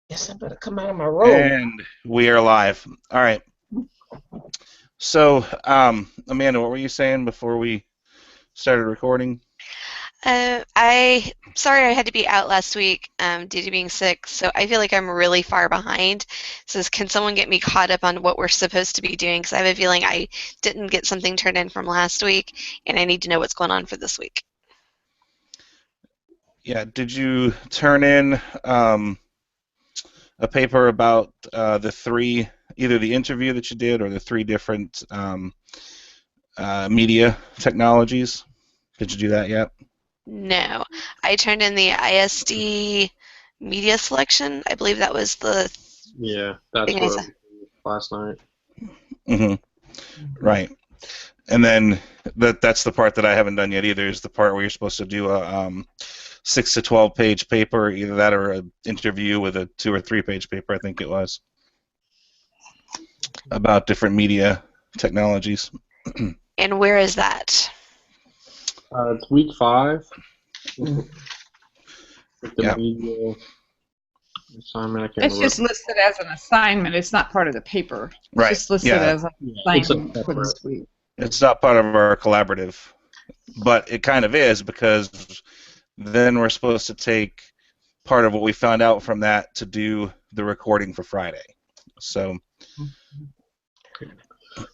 Yes, I better come out of my room. And we are live. All right. So, Amanda, what were you saying before we started recording? Sorry I had to be out last week due to being sick, so I feel like I'm really far behind. So can someone get me caught up on what we're supposed to be doing? Because I have a feeling I didn't get something turned in from last week, and I need to know what's going on for this week. Yeah, did you turn in a paper about either the interview that you did or the three different media technologies? Did you do that yet? No. I turned in the ISD media selection. I believe that was the Yeah, that's thing I what said. last night. Mm-hmm. Right. And then that's the part that I haven't done yet either, is the part where you're supposed to do a 6 to 12 page paper, either that or an interview with a 2 or 3 page paper, I think it was, about different media technologies. And where is that? It's week 5. Mhm. With the Yeah. media assignment, I can't It's remember. just listed as an assignment. It's not part of the paper. It's Right. just listed Yeah. as an It's assignment for this week. It's not part of our collaborative, but it kind of is, because then we're supposed to take part of what we found out from that to do the recording for Friday. So,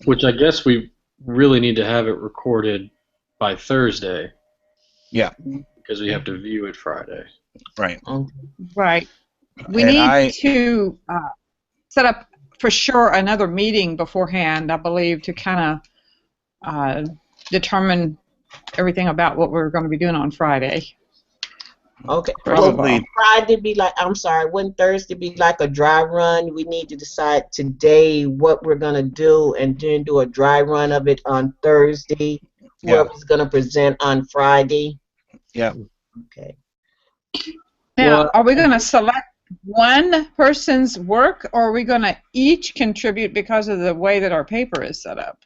Which I guess we really need to have it recorded by Thursday. Yeah. Because we have to view it Friday. Right. Right. We And need to set up for sure another meeting beforehand, I believe, to kind of determine everything about what we're going to be doing on Friday. Okay. Probably. Well, Friday be like, I'm sorry, wouldn't Thursday be like a dry run? We need to decide today what we're going to do and then do a dry run of it on Thursday. Yeah. Whoever's going to present on Friday. Yeah. Okay. Now, Well, are we going to select one person's work, or are we going to each contribute because of the way that our paper is set up?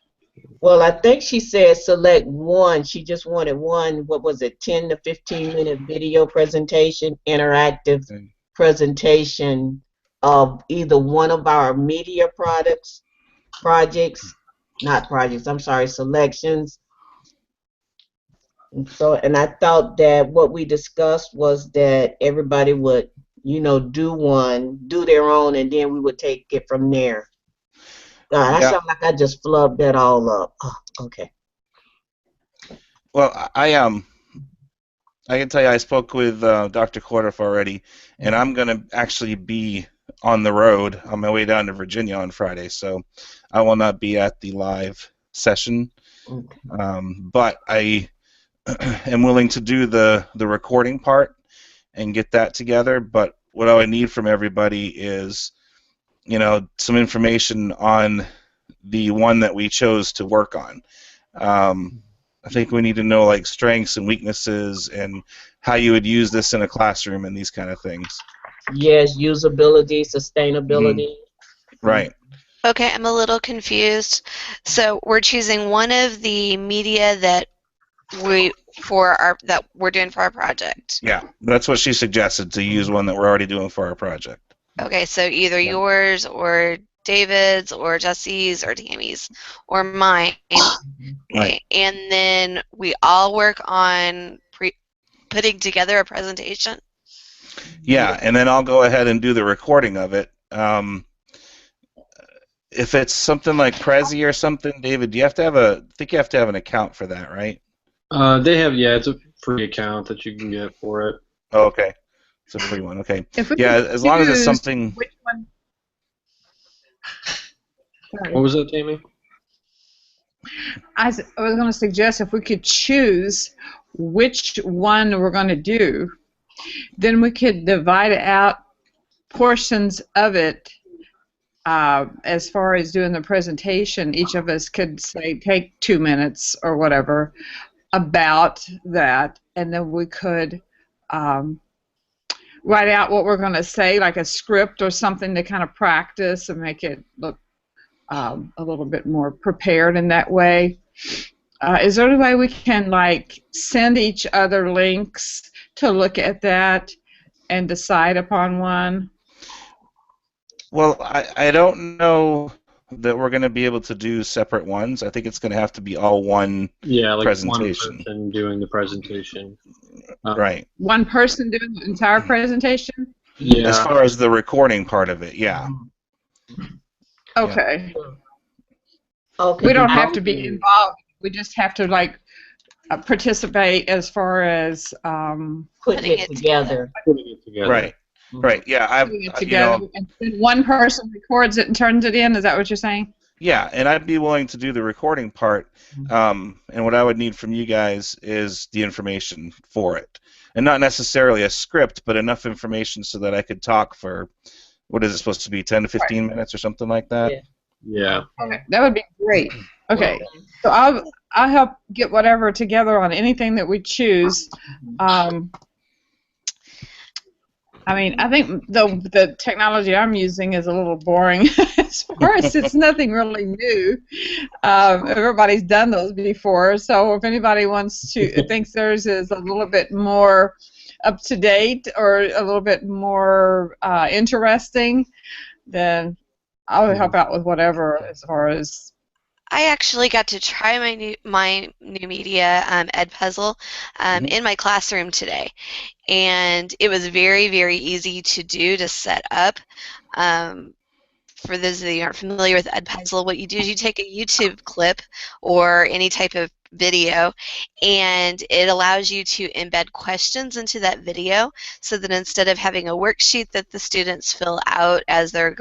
Well, I think she said select one. She just wanted one, what was it, 10 to 15 minute video presentation, interactive presentation of either one of our media selections. And I thought that what we discussed was that everybody would, do their own, and then we would take it from there. God, I Yeah. sound like I just flubbed that all up. Oh, okay. Well, I can tell you I spoke with Dr. Cordiff already, and I'm going to actually be on the road on my way down to Virginia on Friday, so I will not be at the live session. Okay. But I am willing to do the recording part and get that together. But what I would need from everybody is, some information on the one that we chose to work on. I think we need to know like strengths and weaknesses and how you would use this in a classroom and these kind of things. Yes, usability, sustainability. Right. Okay, I'm a little confused. So we're choosing one of the media that we're doing for our project. Yeah, that's what she suggested, to use one that we're already doing for our project. Okay, so either yours or David's or Jesse's or Tammy's or mine. Right. And then we all work on putting together a presentation. Yeah, and then I'll go ahead and do the recording of it. If it's something like Prezi or something, David, I think you have to have an account for that, right? They have, it's a free account that you can get for it. Oh, okay. It's a free one, okay. Yeah, as long as it's something... Which one? Sorry. What was that, Tammy? I was going to suggest if we could choose which one we're going to do, then we could divide out portions of it. As far as doing the presentation, each of us could say take 2 minutes or whatever about that, and then we could write out what we're going to say, like a script or something to kind of practice and make it look a little bit more prepared in that way. Is there any way we can like send each other links to look at that and decide upon one? Well, I don't know that we're going to be able to do separate ones. I think it's going to have to be all one Yeah, like one presentation. person doing the presentation. Right. One person doing the entire presentation? Yeah. As far as the recording part of it, yeah. Okay. Okay. We don't have to be involved. We just have to like participate as far as Putting it together. Putting it together. Right. Right. Yeah. putting it together. And then one person records it and turns it in. Is that what you're saying? Yeah, and I'd be willing to do the recording part. And what I would need from you guys is the information for it, and not necessarily a script, but enough information so that I could talk for, what is it supposed to be, 10 to 15 minutes or something like that? Yeah. Okay, that would be great. Okay, so I'll help get whatever together on anything that we choose. I mean, I think the technology I'm using is a little boring as far as it's nothing really new. Everybody's done those before, so if anybody thinks theirs is a little bit more up to date or a little bit more interesting, then I'll help out with whatever as far as. I actually got to try my new media Edpuzzle in my classroom today, and it was very, very easy to do, to set up. For those of you who aren't familiar with Edpuzzle, what you do is you take a YouTube clip or any type of video, and it allows you to embed questions into that video, so that instead of having a worksheet that the students fill out as they're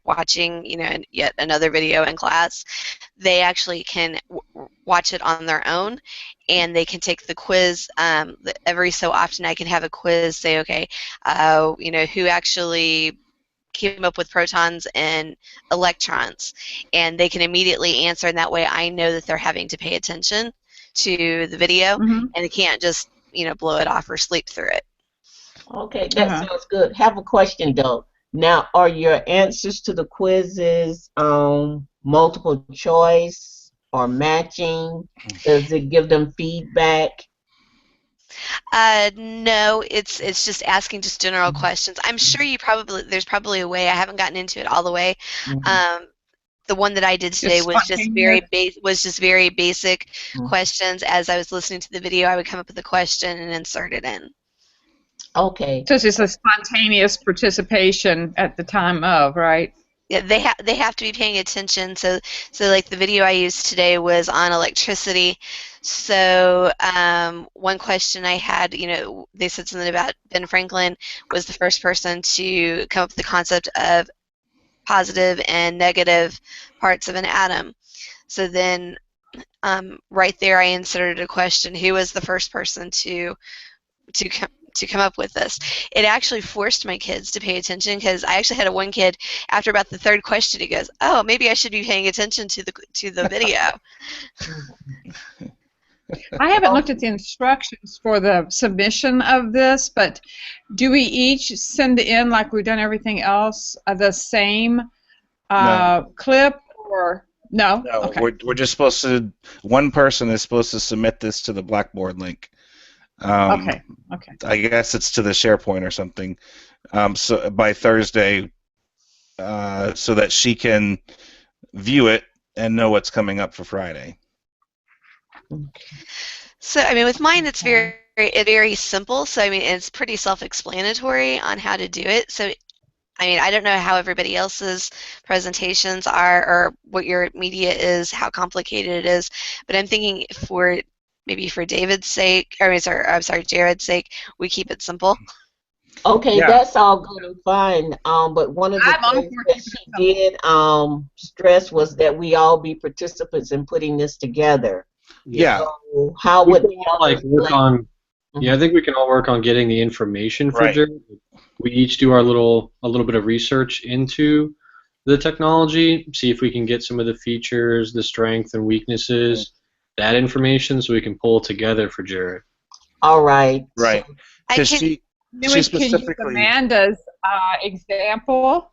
watching, yet another video in class, they actually can watch it on their own, and they can take the quiz. Every so often, I can have a quiz say, okay, who actually came up with protons and electrons, and they can immediately answer, and that way I know that they're having to pay attention to the video, and they can't just blow it off or sleep through it. Okay, that sounds good. Have a question though. Now, are your answers to the quizzes multiple choice or matching? Does it give them feedback? No, it's just asking just general questions. I'm sure there's probably a way. I haven't gotten into it all the way. The one that I did today was just very basic questions. As I was listening to the video, I would come up with a question and insert it in. Okay. So it's just a spontaneous participation at the time of, right? Yeah, they have to be paying attention. So like the video I used today was on electricity. So one question I had, they said something about Ben Franklin was the first person to come up with the concept of positive and negative parts of an atom. So then right there I inserted a question: who was the first person to come up with this? It actually forced my kids to pay attention, because I actually had one kid, after about the third question, he goes, "Oh, maybe I should be paying attention to the video." I haven't looked at the instructions for the submission of this, but do we each send in, like we've done everything else, the same clip, or no? No, okay. we're just supposed to. One person is supposed to submit this to the Blackboard link. Okay. I guess it's to the SharePoint or something. So by Thursday, so that she can view it and know what's coming up for Friday. So I mean, with mine, it's very simple. So I mean, it's pretty self-explanatory on how to do it. So I mean, I don't know how everybody else's presentations are, or what your media is, how complicated it is, but I'm thinking maybe for David's sake, Jared's sake, we keep it simple. Okay, that's all good and fine. But one of the things that she did stress was that we all be participants in putting this together. Yeah. So how would work on? Yeah, I think we can all work on getting the information for Jared. We each do a little bit of research into the technology, see if we can get some of the features, the strengths and weaknesses, that information, so we can pull it together for Jared. All right. Right. Then she can specifically use Amanda's example,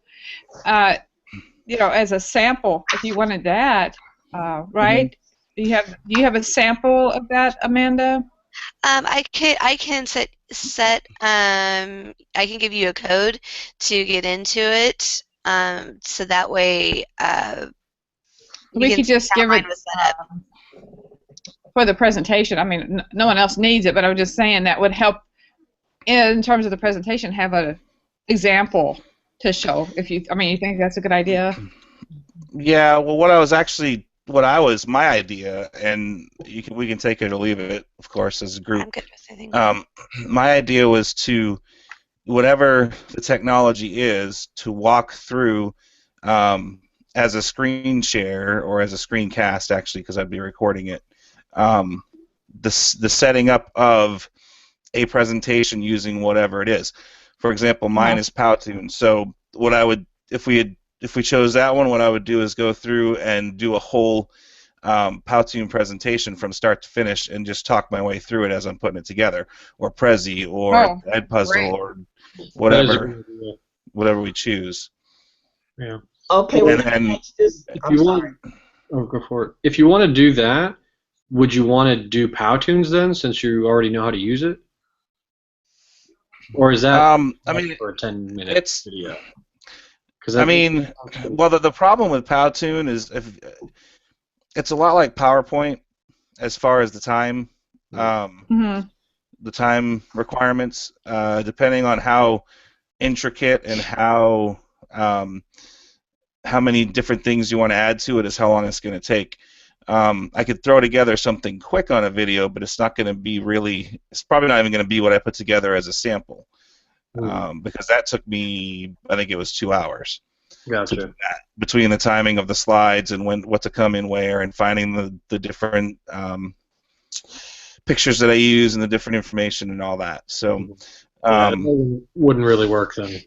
as a sample, if you wanted that, right? Do you have a sample of that, Amanda? I can I can give you a code to get into it. so that way we could just give it was set up. for the presentation. I mean, no one else needs it, but I was just saying that would help in terms of the presentation. Have an example to show. If you, I mean, you think that's a good idea? Yeah. Well, my idea, and we can take it or leave it, of course, as a group. I'm good with anything. My idea was to, whatever the technology is, to walk through as a screen share or as a screencast, actually, because I'd be recording it. The setting up of a presentation using whatever it is. For example, mine is Powtoon. So what I would, if we chose that one, what I would do is go through and do a whole Powtoon presentation from start to finish and just talk my way through it as I'm putting it together, or Prezi, or Edpuzzle, or whatever we choose. Yeah. Okay. And then, go for it. If you want to do that, would you want to do Powtoons then, since you already know how to use it? Or is that I mean, for a 10-minute video? I mean, well, the problem with Powtoon is it's a lot like PowerPoint as far as the time, the time requirements, depending on how intricate and how many different things you want to add to it is how long it's going to take. I could throw together something quick on a video, but it's not going to be it's probably not even going to be what I put together as a sample, because that took me, I think it was 2 hours. Gotcha. To do that, between the timing of the slides and what to come in where, and finding the different pictures that I use and the different information and all that. So it wouldn't really work then.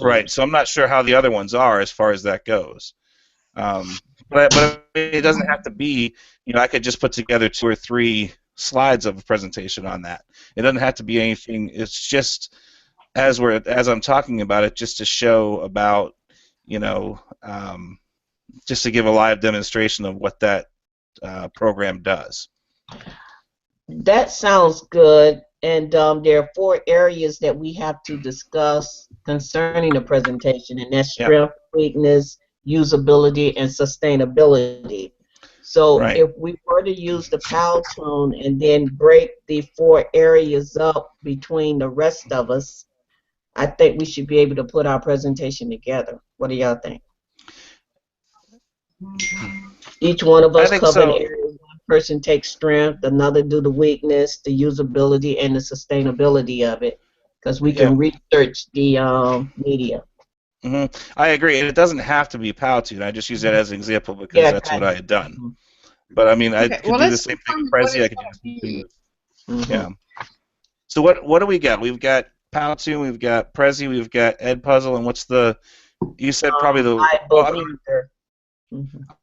Right. So I'm not sure how the other ones are as far as that goes. But it doesn't have to be, I could just put together 2 or 3 slides of a presentation on that. It doesn't have to be anything. It's just as I'm talking about it, just to show about, just to give a live demonstration of what that program does. That sounds good. And there are 4 areas that we have to discuss concerning the presentation, and that's strength, weakness, usability, and sustainability. So if we were to use the Powtoon and then break the 4 areas up between the rest of us, I think we should be able to put our presentation together. What do y'all think? Each one of us cover an area. One person takes strength, another do the weakness, the usability, and the sustainability of it, because we can research the media. I agree. And it doesn't have to be Powtoon. I just use that as an example because that's what I had done. But I mean, I could do the same thing with Prezi. I could do the same thing with, yeah. So what do we got? We've got Powtoon, we've got Prezi, we've got Edpuzzle, and what's you said probably the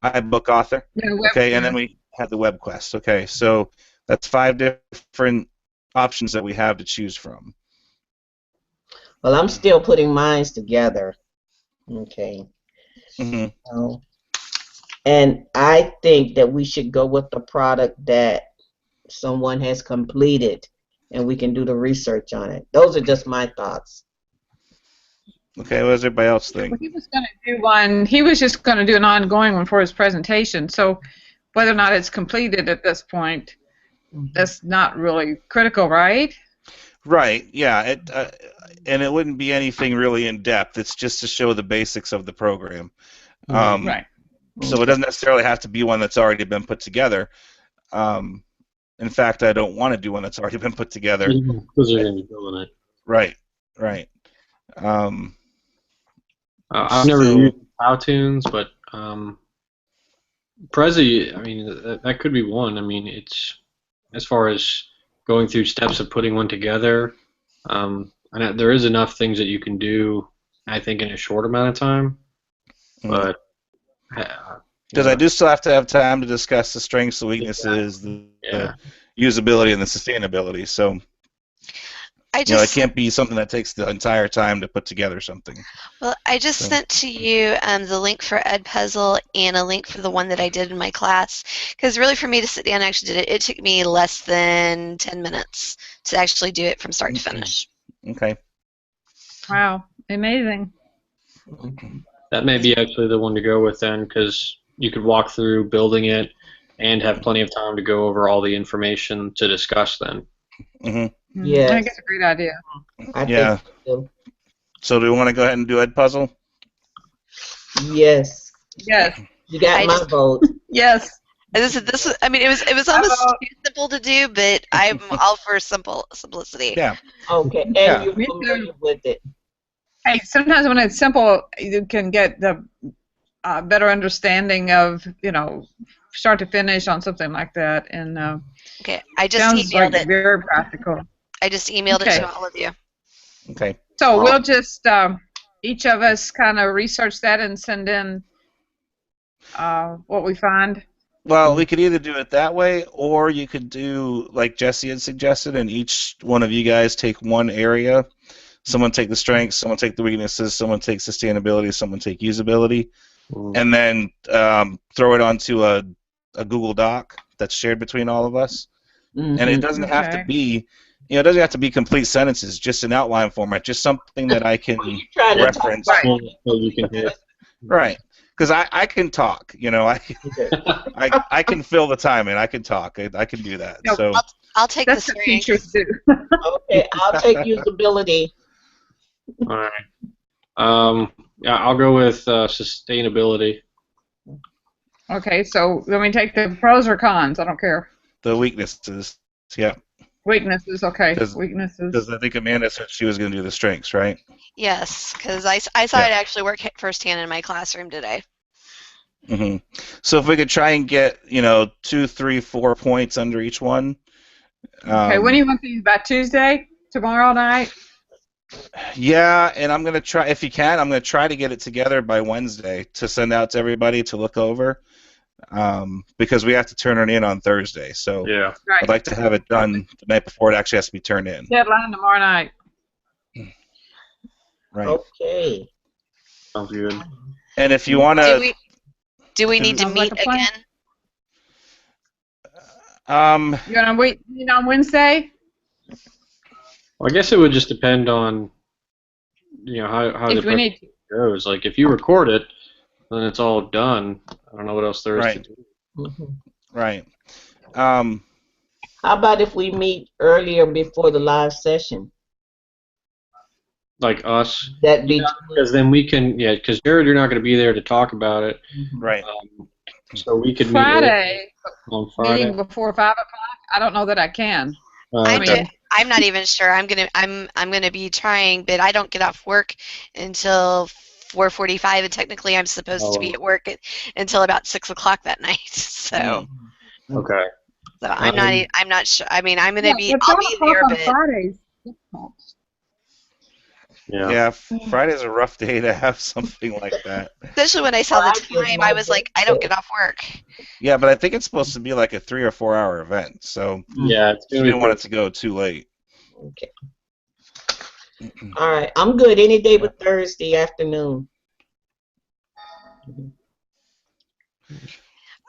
iBook Author. Okay, and then we have the WebQuest. Okay, so that's 5 different options that we have to choose from. Well, I'm still putting mine together. Okay. And I think that we should go with the product that someone has completed, and we can do the research on it. Those are just my thoughts. Okay, what does everybody else think? Well, he was going to do one. He was just going to do an ongoing one for his presentation. So whether or not it's completed at this point, that's not really critical, right? Right. Yeah. And it wouldn't be anything really in depth. It's just to show the basics of the program. Right. So it doesn't necessarily have to be one that's already been put together. In fact, I don't want to do one that's already been put together. Because you're going to be building it. Right. Right. I've never used Powtoons, but Prezi, I mean, that could be one. I mean, it's as far as going through steps of putting one together. And there is enough things that you can do, I think, in a short amount of time. But because I do still have to have time to discuss the strengths, the weaknesses, the usability, and the sustainability. So it can't be something that takes the entire time to put together something. Well, I just sent to you the link for Edpuzzle and a link for the one that I did in my class. Because really, for me to sit down and actually do it, it took me less than 10 minutes to actually do it from start to finish. Okay. Wow, amazing. That may be actually the one to go with then, because you could walk through building it and have plenty of time to go over all the information to discuss then. Mm-hmm. Yes. I think it's a great idea. I Yeah. think so. So do we want to go ahead and do Ed Puzzle? Yes. Yes. You got I my just- vote. Yes. This was, I mean, it was almost too simple to do, but I'm all for simplicity. Yeah. Okay, and Yeah. you're Me familiar too. with it. Hey, sometimes when it's simple, you can get the better understanding of, start to finish on something like that. And Okay, I just sounds emailed like it. very practical. I just emailed it Okay. to all of you. Okay. So we'll just, each of us kind of research that and send in what we find. Well, we could either do it that way, or you could do like Jesse had suggested, and each one of you guys take one area. Someone take the strengths, someone take the weaknesses, someone take sustainability, someone take usability, and then throw it onto a Google Doc that's shared between all of us. Mhm. And it doesn't have to be, it doesn't have to be complete sentences, just an outline format, just something that I can You're trying to talk reference. about So you can hit. Right. Because I can talk, I can fill the time in. I can talk. I can do that. No, So I'll take That's the what teachers strengths. do. Okay, I'll take usability. All right. Yeah, I'll go with sustainability. Okay, so let me take the pros or cons. I don't care. the weaknesses, yeah. Weaknesses, okay. 'Cause- Weaknesses. Because I think Amanda said she was going to do the strengths, right? Yes, because I saw Yeah. it actually work firsthand in my classroom today. hmm So if we could try and get 2, 3, 4 points under each one. Okay, when do you want these? By Tuesday? Tomorrow night? Yeah, and I'm going to try, if you can, I'm going to try to get it together by Wednesday to send out to everybody to look over, because we have to turn it in on Thursday. So Yeah. Right. I'd like to have it done the night before it actually has to be turned in. Deadline tomorrow night. Right. Okay. Sounds good. And if you want to... Do we need to Sounds like meet a plan. again? You want to meet on Wednesday? Well, I guess it would just depend on, how If the we need to. goes. Like, if you record it, then it's all done. I don't know what else there is Right. to do. Mhm. Right. How about if we meet earlier before the live session? Like us. That be Because then we can, because Jared, you're not going to be there to talk about it. Right. So we could meet Friday, on Friday. meeting before 5 o'clock? I don't know that I can. Okay. I'm not even sure. I'm gonna be trying, but I don't get off work until 4:45, and technically I'm supposed to be at work until about 6 o'clock that night. So, Okay. so I'm not sure. I mean, I'm gonna Yeah, be. but I'll 5 be o'clock there, on but Fridays. Difficult. Yeah, Friday's a rough day to have something like that. especially when I saw the time, I was like, I don't get off work. Yeah, but I think it's supposed to be like a 3 or 4 hour event, so Yeah, it's you going to didn't want it to go too late. Okay. All right. I'm good any day but Thursday afternoon.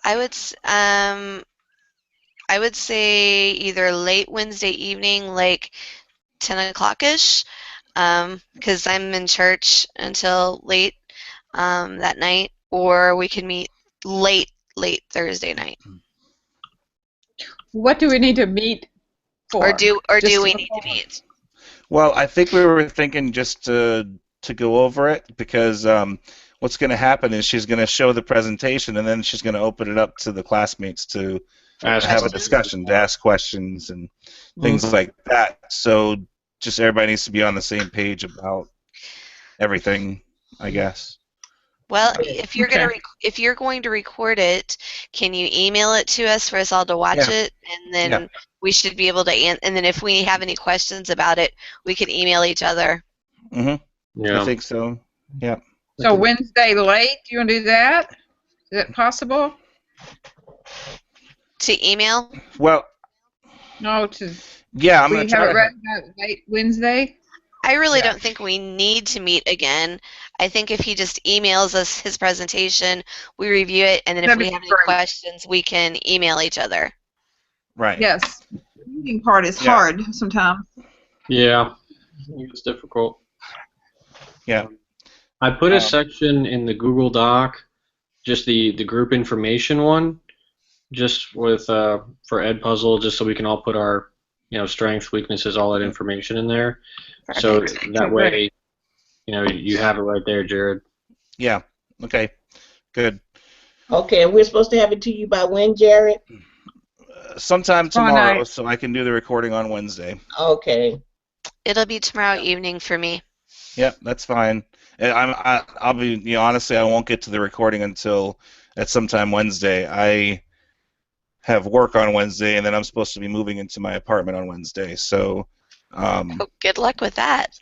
I would say either late Wednesday evening, like 10 o'clock-ish, because I'm in church until late that night, or we could meet late Thursday night. What do we need to meet for? Or do Just we to need to meet? Well, I think we were thinking just to go over it, because what's going to happen is she's going to show the presentation, and then she's going to open it up to the classmates to have a discussion, to ask questions and things like that. So just everybody needs to be on the same page about everything, I guess. Well, if you're if you're going to record it, can you email it to us for us all to watch it, and then we should be able to and then if we have any questions about it, we can email each other. Yeah. Yeah. I think so. Yeah. So Wednesday late, do you want to do that? Is that possible? To email? Well, No, to yeah, I'm we going have to it try ready by late Wednesday? I really don't think we need to meet again. I think if he just emails us his presentation, we review it, and then if That'd we be have any great. questions, we can email each other. Right. Yes. The meeting part is hard sometimes. Yeah. I think it's difficult. Yeah. I put a section in the Google Doc, just the group information one, just with for Edpuzzle, just so we can all put our strengths, weaknesses, all that information in there. So that way, you have it right there, Jared. Yeah. Okay. Good. Okay, and we're supposed to have it to you by when, Jared? Sometime tomorrow, so I can do the recording on Wednesday. Okay. It'll be tomorrow evening for me. Yeah, that's fine. And I'll be, honestly, I won't get to the recording until at sometime Wednesday. I have work on Wednesday, and then I'm supposed to be moving into my apartment on Wednesday. So, good luck with that.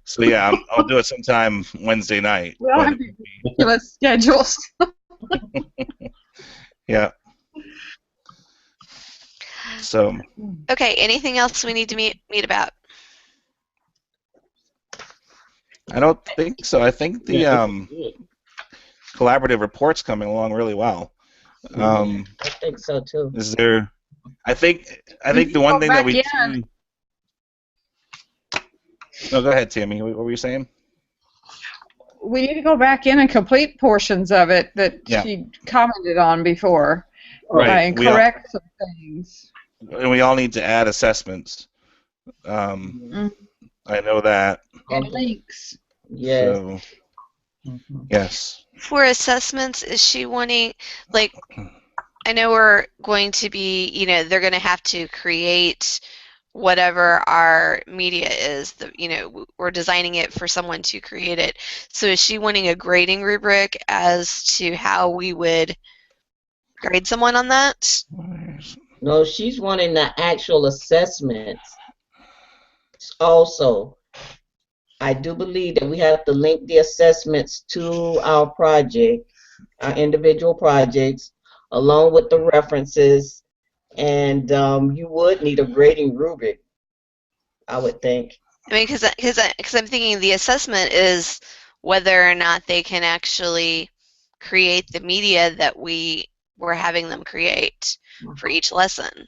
so yeah, I'll do it sometime Wednesday night. We all have ridiculous schedules. Yeah. So. Okay. Anything else we need to meet about? I don't think so. I think the collaborative report's coming along really well. I think so too. Is there? I think the one thing that we do. No, go ahead, Tammy. What were you saying? We need to go back in and complete portions of it that she commented on before, and correct some things. And we all need to add assessments. I know that. And links. Yes. So, yes. For assessments, is she wanting, like, I know we're going to be, they're going to have to create whatever our media is. We're designing it for someone to create it. So is she wanting a grading rubric as to how we would grade someone on that? No, she's wanting the actual assessments. Also, I do believe that we have to link the assessments to our project, our individual projects, along with the references, and you would need a grading rubric, I would think. I mean, because I'm thinking the assessment is whether or not they can actually create the media that we're having them create for each lesson.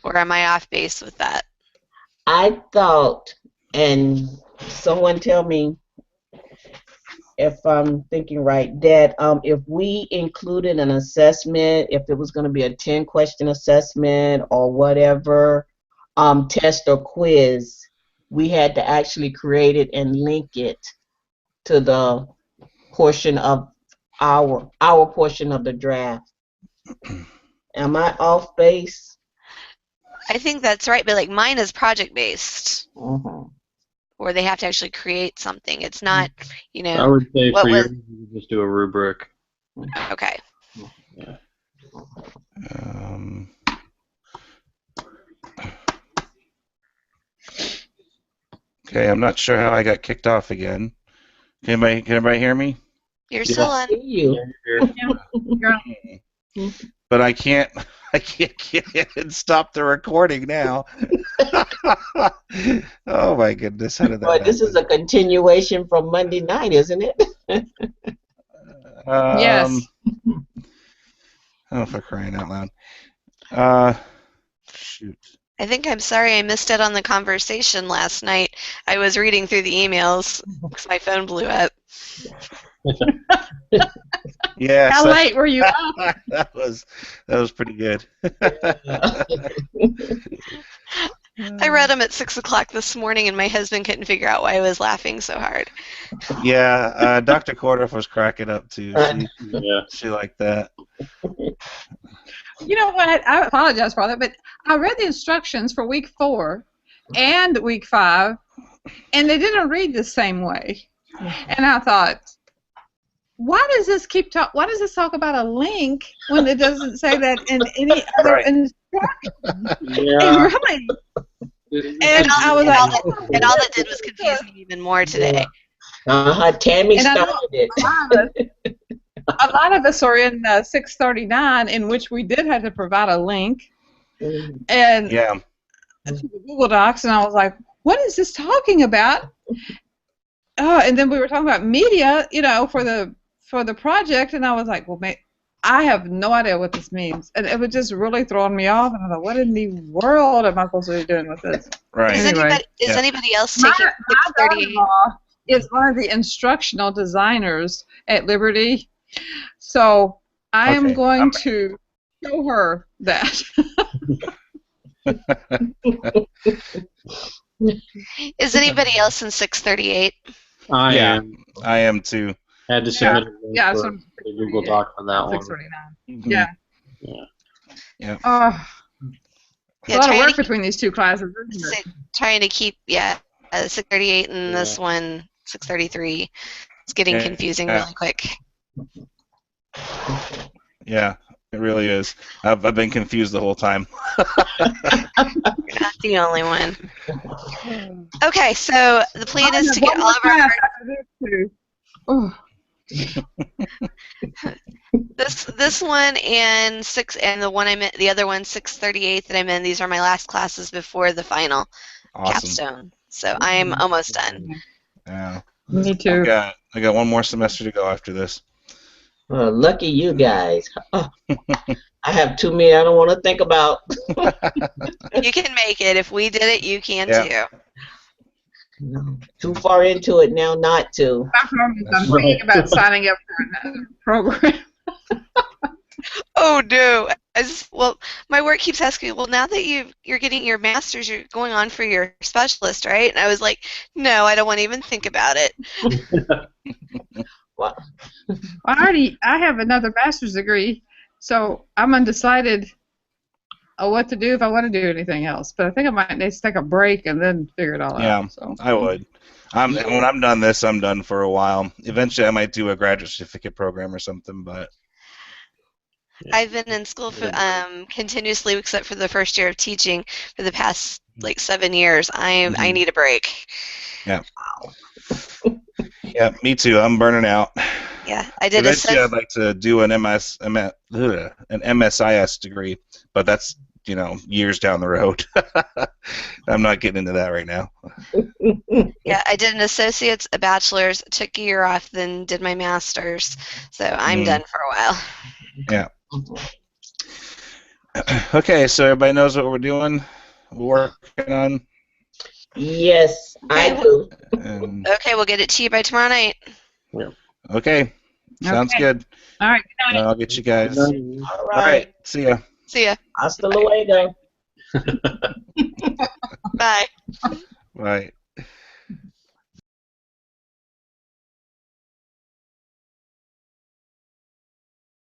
Or am I off base with that? I thought, and someone tell me if I'm thinking right, that if we included an assessment, if it was going to be a 10-question assessment or whatever, test or quiz, we had to actually create it and link it to the portion of our portion of the draft. Am I off base? I think that's right, but like mine is project-based, where they have to actually create something. It's not, I would say for yours, you just do a rubric. Okay. Yeah. Okay, I'm not sure how I got kicked off again. Can everybody hear me? You're still on. But I can't get in and stop the recording now. Oh my goodness, how did that happen? This is a continuation from Monday night, isn't it? Yes. Oh, for crying out loud. Shoot. I think I'm sorry I missed out on the conversation last night. I was reading through the emails because my phone blew up. Yeah. How late were you up? That was pretty good. I read them at 6 o'clock this morning, and my husband couldn't figure out why I was laughing so hard. Yeah, Dr. Cordova was cracking up too. She liked that. You know what? I apologize for that, but I read the instructions for week 4 and week 5, and they didn't read the same way. And I thought, why does this why does this talk about a link when it doesn't say that in any other instruction? Yeah. Really? And I was like, and all that did was confuse me even more today. Tammy started it. A lot of us are in 639, in which we did have to provide a link, and to the Google Docs, and I was like, "What is this talking about?" And then we were talking about media, for the project, and I was like, "Well, I have no idea what this means, and it was just really throwing me off. And I thought, what in the world am I supposed to be doing with this? Right. Anyway. Is anybody else My taking 638? daughter-in-law is one of the instructional designers at Liberty, so I am going to show her that. Is anybody else in 638? I am. I am too. I had to submit a link for so the Google Doc on that one. 639. Mhm. Yeah. Yeah. A lot of work between these two classes, isn't it? Trying to keep 638 and this one 633. It's getting confusing really quick. Yeah, it really is. I've been confused the whole time. You're not the only one. Okay, so the plan is to get all of our this one and the one the other one 638 that I'm in. These are my last classes before the final capstone. So I am almost done. Yeah. Me too. I got one more semester to go after this. Lucky you guys. I have too many I don't want to think about. You can make it. If we did it, you can too. No, too far into it now not to. I'm thinking about signing up for another program. Oh no! Well, my work keeps asking, well, now that you're getting your master's, you're going on for your specialist, right? And I was like, no, I don't want to even think about it. Wow. I have another master's degree, so I'm undecided what to do if I want to do anything else. But I think I might need to take a break and then figure it all out. Yeah, So. I would. When I'm done this, I'm done for a while. Eventually, I might do a graduate certificate program or something, but... I've been in school for, continuously, except for the first year of teaching, for the past, 7 years. I need a break. Yeah. Yeah, me too. I'm burning out. Yeah, I did. Eventually, I'd like to do an MSIS degree, but that's years down the road. I'm not getting into that right now. Yeah, I did an associate's, a bachelor's, took a year off, then did my master's. So I'm done for a while. Yeah. Okay, so everybody knows what we're doing. We're working on. Yes, I do. Okay, we'll get it to you by tomorrow night. Yeah. Okay. Sounds good. All right. Good night. I'll get you guys. All right. See ya. See ya. Hasta luego. Bye. Bye.